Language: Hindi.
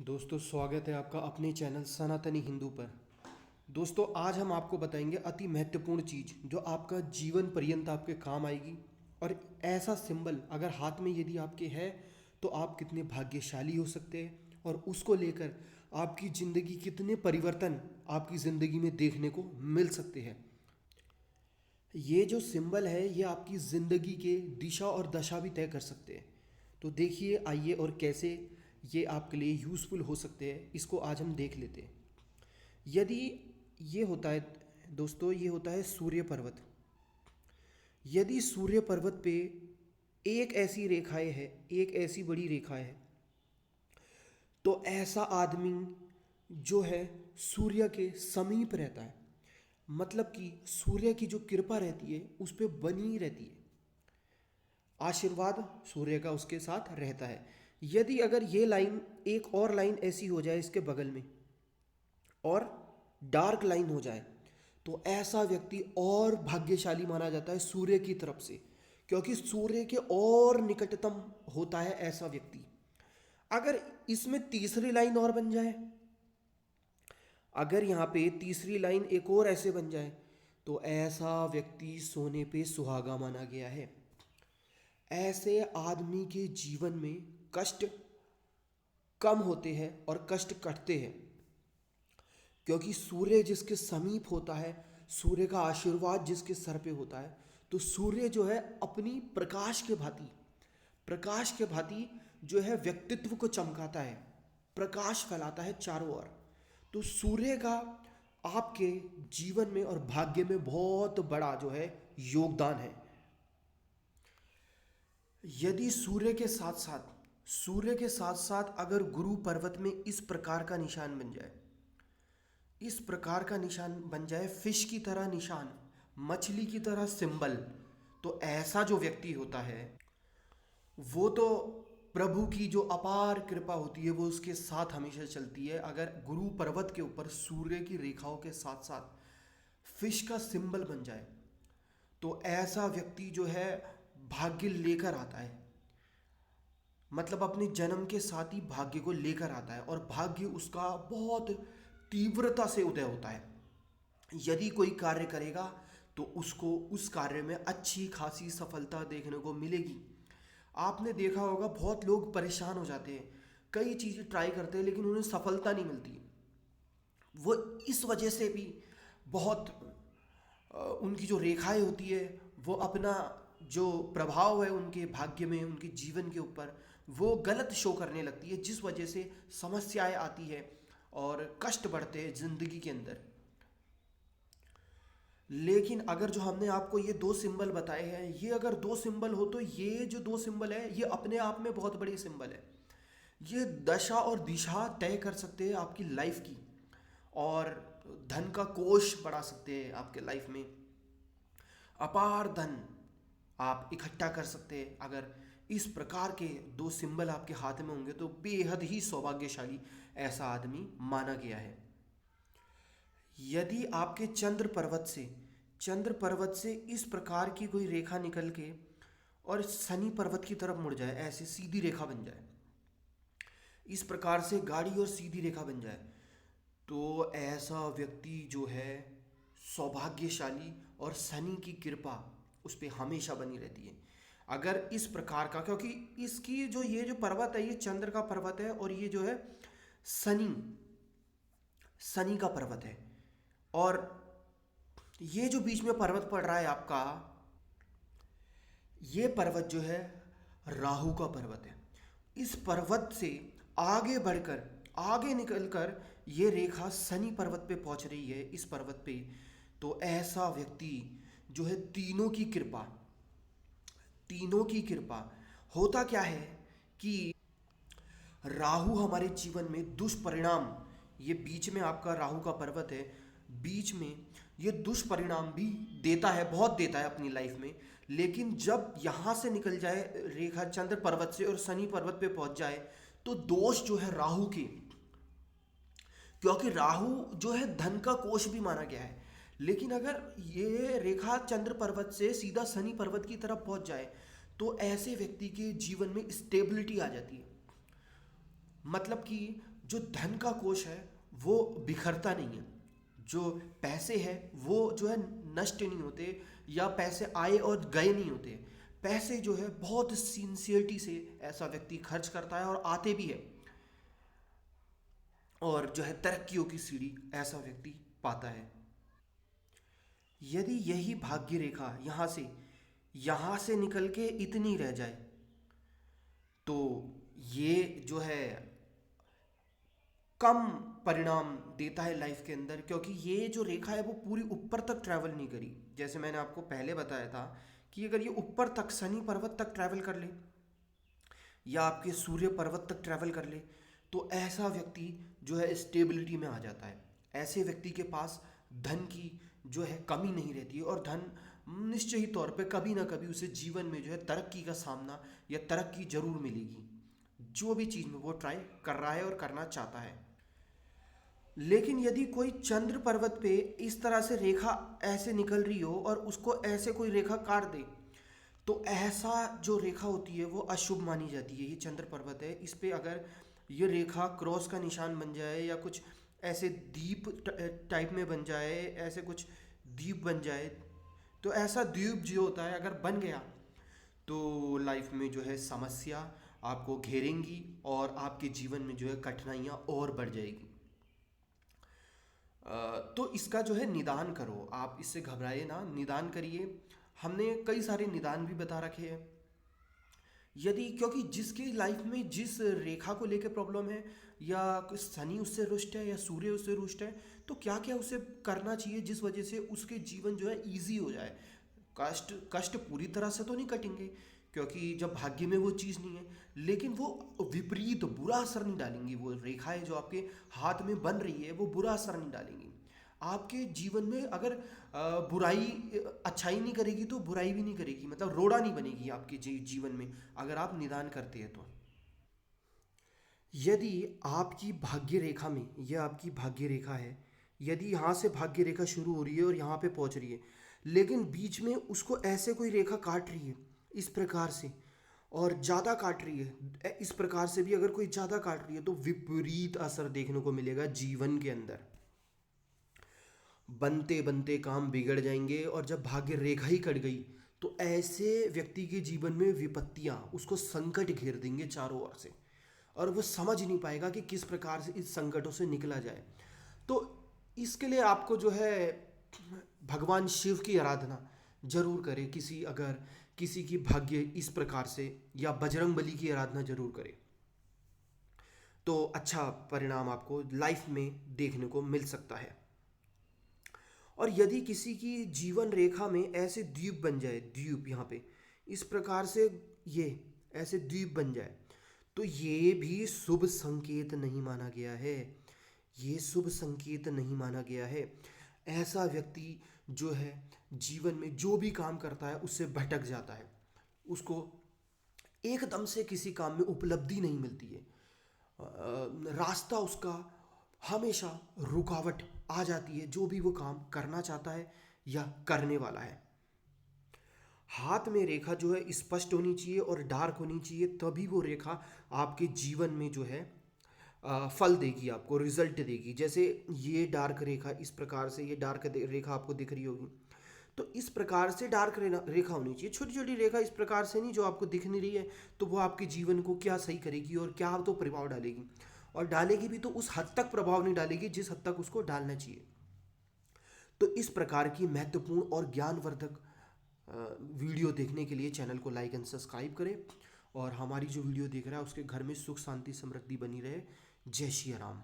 दोस्तों, स्वागत है आपका अपने चैनल सनातनी हिंदू पर। दोस्तों, आज हम आपको बताएंगे अति महत्वपूर्ण चीज़ जो आपका जीवन पर्यंत आपके काम आएगी। और ऐसा सिंबल अगर हाथ में यदि आपके है तो आप कितने भाग्यशाली हो सकते हैं और उसको लेकर आपकी ज़िंदगी कितने परिवर्तन आपकी ज़िंदगी में देखने को मिल सकते हैं। ये जो सिंबल है ये आपकी ज़िंदगी के दिशा और दशा भी तय कर सकते हैं। तो देखिए, आइए और कैसे ये आपके लिए यूज़फुल हो सकते हैं, इसको आज हम देख लेते हैं। यदि ये होता है दोस्तों, ये होता है सूर्य पर्वत। यदि सूर्य पर्वत पे एक ऐसी रेखाएं है, एक ऐसी बड़ी रेखा है, तो ऐसा आदमी जो है सूर्य के समीप रहता है। मतलब कि सूर्य की जो कृपा रहती है उस पर बनी रहती है, आशीर्वाद सूर्य का उसके साथ रहता है। यदि अगर ये लाइन, एक और लाइन ऐसी हो जाए इसके बगल में और डार्क लाइन हो जाए, तो ऐसा व्यक्ति और भाग्यशाली माना जाता है सूर्य की तरफ से, क्योंकि सूर्य के और निकटतम होता है ऐसा व्यक्ति। अगर इसमें तीसरी लाइन और बन जाए, अगर यहाँ पे तीसरी लाइन एक और ऐसे बन जाए, तो ऐसा व्यक्ति सोने पे सुहागा माना गया है। ऐसे आदमी के जीवन में कष्ट कम होते हैं और कष्ट कटते हैं, क्योंकि सूर्य जिसके समीप होता है, सूर्य का आशीर्वाद जिसके सर पे होता है, तो सूर्य जो है अपनी प्रकाश के भांति जो है व्यक्तित्व को चमकाता है, प्रकाश फैलाता है चारों ओर। तो सूर्य का आपके जीवन में और भाग्य में बहुत बड़ा जो है योगदान है। यदि सूर्य के साथ साथ अगर गुरु पर्वत में इस प्रकार का निशान बन जाए, इस प्रकार का निशान बन जाए, फिश की तरह निशान, मछली की तरह सिंबल, तो ऐसा जो व्यक्ति होता है वो तो प्रभु की जो अपार कृपा होती है वो उसके साथ हमेशा चलती है। अगर गुरु पर्वत के ऊपर सूर्य की रेखाओं के साथ साथ फिश का सिंबल बन जाए, तो ऐसा व्यक्ति जो है भाग्य लेकर आता है। मतलब अपने जन्म के साथ ही भाग्य को लेकर आता है और भाग्य उसका बहुत तीव्रता से उदय होता है। यदि कोई कार्य करेगा तो उसको उस कार्य में अच्छी खासी सफलता देखने को मिलेगी। आपने देखा होगा बहुत लोग परेशान हो जाते हैं, कई चीज़ें ट्राई करते हैं लेकिन उन्हें सफलता नहीं मिलती। वो इस वजह से भी बहुत उनकी जो रेखाएं होती है वो अपना जो प्रभाव है उनके भाग्य में, उनके जीवन के ऊपर, वो गलत शो करने लगती है, जिस वजह से समस्याएं आती है और कष्ट बढ़ते हैं जिंदगी के अंदर। लेकिन अगर जो हमने आपको ये दो सिंबल बताए हैं, ये अगर दो सिंबल हो तो ये जो दो सिंबल है ये अपने आप में बहुत बड़े सिंबल है। ये दशा और दिशा तय कर सकते हैं आपकी लाइफ की, और धन का कोष बढ़ा सकते हैं आपके लाइफ में। अपार धन आप इकट्ठा कर सकते हैं। अगर इस प्रकार के दो सिंबल आपके हाथ में होंगे तो बेहद ही सौभाग्यशाली ऐसा आदमी माना गया है। यदि आपके चंद्र पर्वत से इस प्रकार की कोई रेखा निकल के और शनि पर्वत की तरफ मुड़ जाए, ऐसे सीधी रेखा बन जाए, इस प्रकार से गाढ़ी और सीधी रेखा बन जाए, तो ऐसा व्यक्ति जो है सौभाग्यशाली और शनि की कृपा उस पर हमेशा बनी रहती है। अगर इस प्रकार का, क्योंकि इसकी जो ये जो पर्वत है ये चंद्र का पर्वत है और ये जो है शनि का पर्वत है, और ये जो बीच में पर्वत पड़ रहा है आपका, ये पर्वत जो है राहु का पर्वत है। इस पर्वत से आगे बढ़कर, आगे निकलकर ये रेखा शनि पर्वत पे पहुंच रही है, इस पर्वत पे। तो ऐसा व्यक्ति जो है तीनों की कृपा। होता क्या है कि राहु हमारे जीवन में दुष्परिणाम, ये बीच में आपका राहु का पर्वत है, बीच में ये दुष्परिणाम भी देता है, बहुत देता है अपनी लाइफ में। लेकिन जब यहाँ से निकल जाए रेखा चंद्र पर्वत से और शनि पर्वत पे पहुंच जाए, तो दोष जो है राहु के, क्योंकि राहु जो है धन का कोष भी माना गया है। लेकिन अगर ये रेखा चंद्र पर्वत से सीधा शनि पर्वत की तरफ पहुंच जाए तो ऐसे व्यक्ति के जीवन में स्टेबिलिटी आ जाती है। मतलब कि जो धन का कोश है वो बिखरता नहीं है, जो पैसे हैं वो जो है नष्ट नहीं होते, या पैसे आए और गए नहीं होते। पैसे जो है बहुत सिंसियरिटी से ऐसा व्यक्ति खर्च करता है और आते भी है, और जो है तरक्कियों की सीढ़ी ऐसा व्यक्ति पाता है। यदि यही भाग्य रेखा यहाँ से निकल के इतनी रह जाए, तो ये जो है कम परिणाम देता है लाइफ के अंदर, क्योंकि ये जो रेखा है वो पूरी ऊपर तक ट्रैवल नहीं करी। जैसे मैंने आपको पहले बताया था कि अगर ये ऊपर तक शनि पर्वत तक ट्रैवल कर ले या आपके सूर्य पर्वत तक ट्रैवल कर ले, तो ऐसा व्यक्ति जो है स्टेबिलिटी में आ जाता है। ऐसे व्यक्ति के पास धन की जो है कमी नहीं रहती है, और धन निश्चय ही तौर पे कभी ना कभी उसे जीवन में जो है तरक्की का सामना या तरक्की जरूर मिलेगी, जो भी चीज़ में वो ट्राई कर रहा है और करना चाहता है। लेकिन यदि कोई चंद्र पर्वत पे इस तरह से रेखा ऐसे निकल रही हो और उसको ऐसे कोई रेखा काट दे, तो ऐसा जो रेखा होती है वो अशुभ मानी जाती है। ये चंद्र पर्वत है, इस पे अगर ये रेखा क्रॉस का निशान बन जाए या कुछ ऐसे दीप टाइप में बन जाए, ऐसे कुछ द्वीप बन जाए, तो ऐसा द्वीप जो होता है अगर बन गया, तो लाइफ में जो है समस्या आपको घेरेंगी और आपके जीवन में जो है कठिनाइयाँ और बढ़ जाएगी। तो इसका जो है निदान करो, आप इससे घबराए ना, निदान करिए। हमने कई सारे निदान भी बता रखे हैं। यदि क्योंकि जिसकी लाइफ में जिस रेखा को लेकर प्रॉब्लम है, या शनि उससे रुष्ट है या सूर्य उससे रुष्ट है, तो क्या क्या उसे करना चाहिए जिस वजह से उसके जीवन जो है इजी हो जाए। कष्ट कष्ट पूरी तरह से तो नहीं कटेंगे, क्योंकि जब भाग्य में वो चीज़ नहीं है, लेकिन वो विपरीत बुरा असर नहीं डालेंगी। वो रेखाएं जो आपके हाथ में बन रही है वो बुरा असर नहीं डालेंगी आपके जीवन में। अगर बुराई अच्छाई नहीं करेगी तो बुराई भी नहीं करेगी, मतलब रोड़ा नहीं बनेगी आपके जीवन में, अगर आप निदान करते हैं तो। यदि आपकी भाग्य रेखा में, यह आपकी भाग्य रेखा है, यदि यहाँ से भाग्य रेखा शुरू हो रही है और यहाँ पे पहुँच रही है, लेकिन बीच में उसको ऐसे कोई रेखा काट रही है इस प्रकार से, और ज़्यादा काट रही है इस प्रकार से भी अगर कोई ज़्यादा काट रही है, तो विपरीत असर देखने को मिलेगा जीवन के अंदर। बनते बनते काम बिगड़ जाएंगे, और जब भाग्य रेखा ही कट गई, तो ऐसे व्यक्ति के जीवन में विपत्तियां, उसको संकट घेर देंगे चारों ओर से, और वो समझ नहीं पाएगा कि किस प्रकार से इस संकटों से निकला जाए। तो इसके लिए आपको जो है भगवान शिव की आराधना जरूर करें। अगर किसी की भाग्य इस प्रकार से, या बजरंग बली की आराधना जरूर करें, तो अच्छा परिणाम आपको लाइफ में देखने को मिल सकता है। और यदि किसी की जीवन रेखा में ऐसे द्वीप बन जाए, द्वीप यहाँ पे इस प्रकार से ये ऐसे द्वीप बन जाए, तो ये भी शुभ संकेत नहीं माना गया है। ये शुभ संकेत नहीं माना गया है। ऐसा व्यक्ति जो है जीवन में जो भी काम करता है उससे भटक जाता है, उसको एकदम से किसी काम में उपलब्धि नहीं मिलती है। रास्ता उसका हमेशा रुकावट आ जाती है, जो भी वो काम करना चाहता है या करने वाला है। हाथ में रेखा जो है स्पष्ट होनी चाहिए और डार्क होनी चाहिए, तभी वो रेखा आपके जीवन में जो है फल देगी, आपको रिजल्ट देगी। जैसे ये डार्क रेखा इस प्रकार से, ये डार्क रेखा आपको दिख रही होगी, तो इस प्रकार से डार्क रेखा होनी चाहिए। छोटी छोटी रेखा इस प्रकार से नहीं, जो आपको दिख नहीं रही है, तो वो आपके जीवन को क्या सही करेगी और क्या तो प्रभाव डालेगी, और डालेगी भी तो उस हद तक प्रभाव नहीं डालेगी जिस हद तक उसको डालना चाहिए। तो इस प्रकार की महत्वपूर्ण और ज्ञानवर्धक वीडियो देखने के लिए चैनल को लाइक एंड सब्सक्राइब करें, और हमारी जो वीडियो देख रहा है उसके घर में सुख शांति समृद्धि बनी रहे। जय श्री राम।